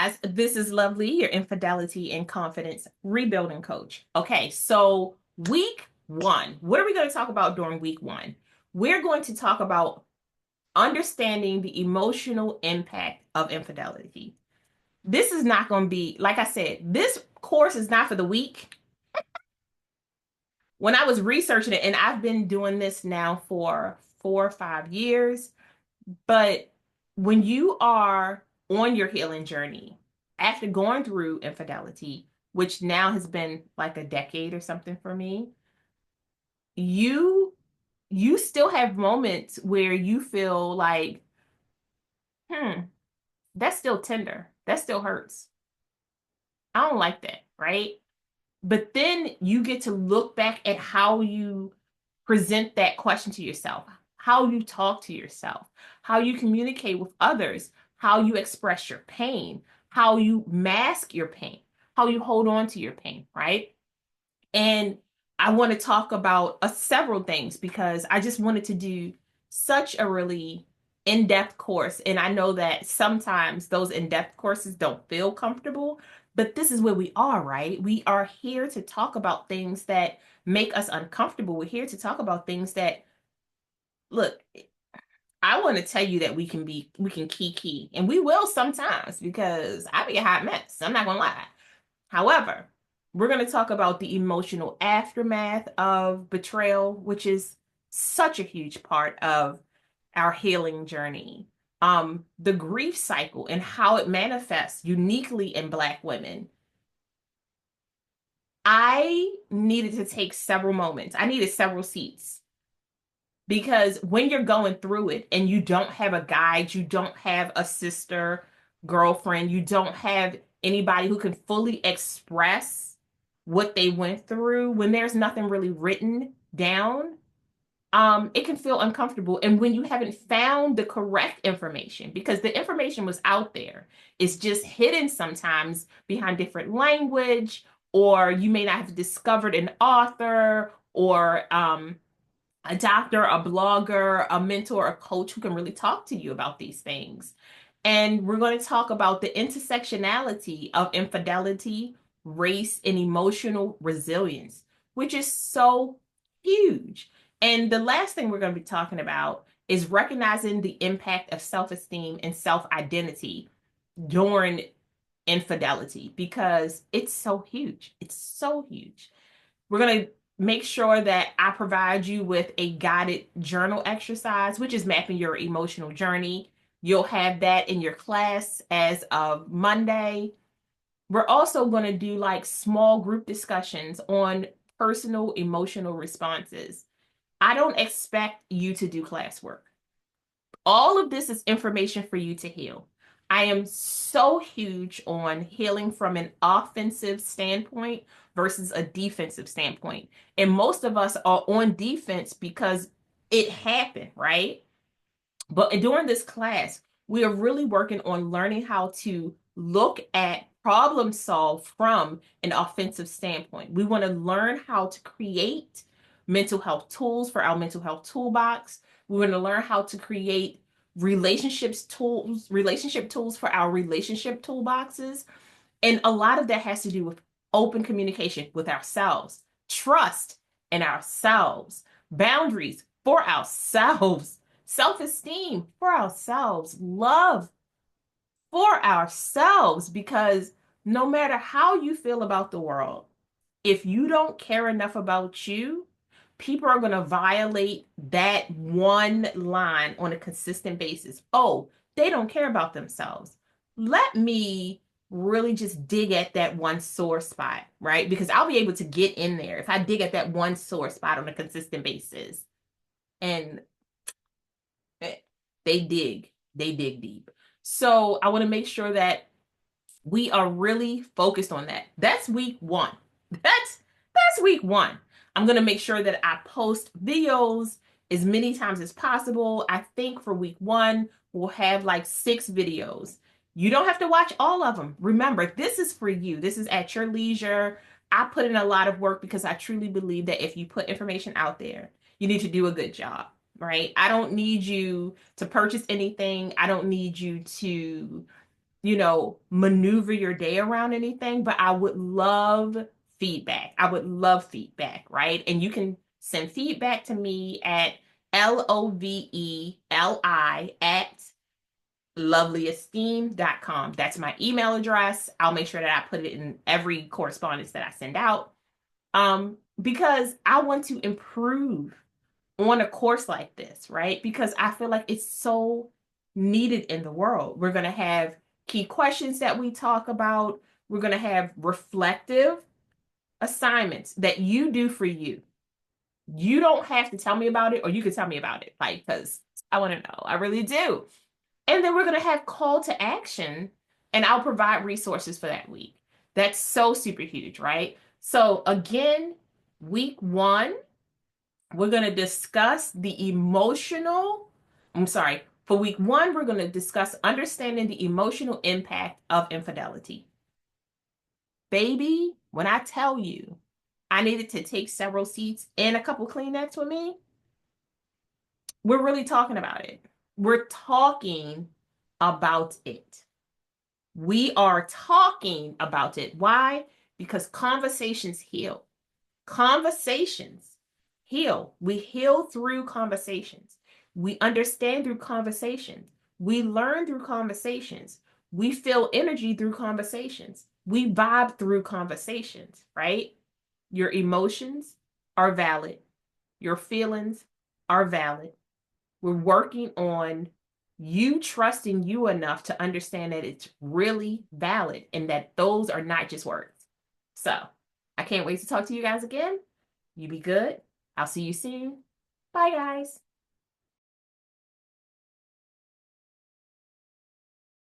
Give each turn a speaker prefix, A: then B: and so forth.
A: guys, this is Lovely, your infidelity and confidence rebuilding coach. Okay, so week one, what are we going to talk about during week one? We're going to talk about understanding the emotional impact of infidelity. This is not going to be, like I said, this course is not for the weak. When I was researching it, and I've been doing this now for 4 or 5 years, but when you are on your healing journey, after going through infidelity, which now has been like a decade or something for me, you you still have moments where you feel like, hmm, that's still tender. That still hurts. I don't like that, right? But then you get to look back at how you present that question to yourself, how you talk to yourself, how you communicate with others, how you express your pain, how you mask your pain, how you hold on to your pain, right? And I want to talk about several things because I just wanted to do such a really in-depth course. And I know that sometimes those in-depth courses don't feel comfortable, but this is where we are, right? We are here to talk about things that make us uncomfortable. We're here to talk about things that, look, I want to tell you that we can kiki, and we will sometimes because I be a hot mess. I'm not gonna lie. However, we're going to talk about the emotional aftermath of betrayal, which is such a huge part of our healing journey. The grief cycle and how it manifests uniquely in Black women. I needed to take several moments. I needed several seats because when you're going through it and you don't have a guide, you don't have a sister, girlfriend, you don't have anybody who can fully express what they went through, when there's nothing really written down, it can feel uncomfortable. And when you haven't found the correct information, because the information was out there, it's just hidden sometimes behind different language, or you may not have discovered an author or a doctor, a blogger, a mentor, a coach who can really talk to you about these things. And we're going to talk about the intersectionality of infidelity, race, and emotional resilience, which is so huge. And the last thing we're going to be talking about is recognizing the impact of self-esteem and self-identity during infidelity because it's so huge. It's so huge. We're going to make sure that I provide you with a guided journal exercise, which is mapping your emotional journey. You'll have that in your class as of Monday. We're also going to do like small group discussions on personal emotional responses. I don't expect you to do classwork. All of this is information for you to heal. I am so huge on healing from an offensive standpoint versus a defensive standpoint. And most of us are on defense because it happened, right? But during this class, we are really working on learning how to look at problem solve from an offensive standpoint. We want to learn how to create mental health tools for our mental health toolbox. We want to learn how to create relationship tools for our relationship toolboxes. And a lot of that has to do with open communication with ourselves, trust in ourselves, boundaries for ourselves, self-esteem for ourselves, love for ourselves, because no matter how you feel about the world, if you don't care enough about you, people are going to violate that one line on a consistent basis. Oh, they don't care about themselves. Let me really just dig at that one sore spot, right? Because I'll be able to get in there if I dig at that one sore spot on a consistent basis. And eh, they dig deep. So I want to make sure that we are really focused on that. That's week one. That's week one. I'm going to make sure that I post videos as many times as possible. I think for week one, we'll have like 6 videos. You don't have to watch all of them. Remember, this is for you. This is at your leisure. I put in a lot of work because I truly believe that if you put information out there, you need to do a good job, right? I don't need you to purchase anything. I don't need you to maneuver your day around anything, but I would love feedback. I would love feedback, right? And you can send feedback to me at LOVELI at lovelyesteem.com. That's my email address. I'll make sure that I put it in every correspondence that I send out. Because I want to improve on a course like this, right? Because I feel like it's so needed in the world. We're going to have key questions that we talk about. We're going to have reflective assignments that you do for you. You don't have to tell me about it, or you can tell me about it, like, because I want to know. I really do. And then we're going to have call to action, and I'll provide resources for that week. That's so super huge, right? So, again, week one, we're going to discuss the for week one, we're going to discuss understanding the emotional impact of infidelity. Baby, when I tell you I needed to take several seats and a couple Kleenex with me, we're really talking about it. We're talking about it. We are talking about it. Why? Because conversations heal. Conversations heal. We heal through conversations. We understand through conversations. We learn through conversations. We feel energy through conversations. We vibe through conversations, right? Your emotions are valid. Your feelings are valid. We're working on you trusting you enough to understand that it's really valid and that those are not just words. So I can't wait to talk to you guys again. You be good. I'll see you soon. Bye, guys.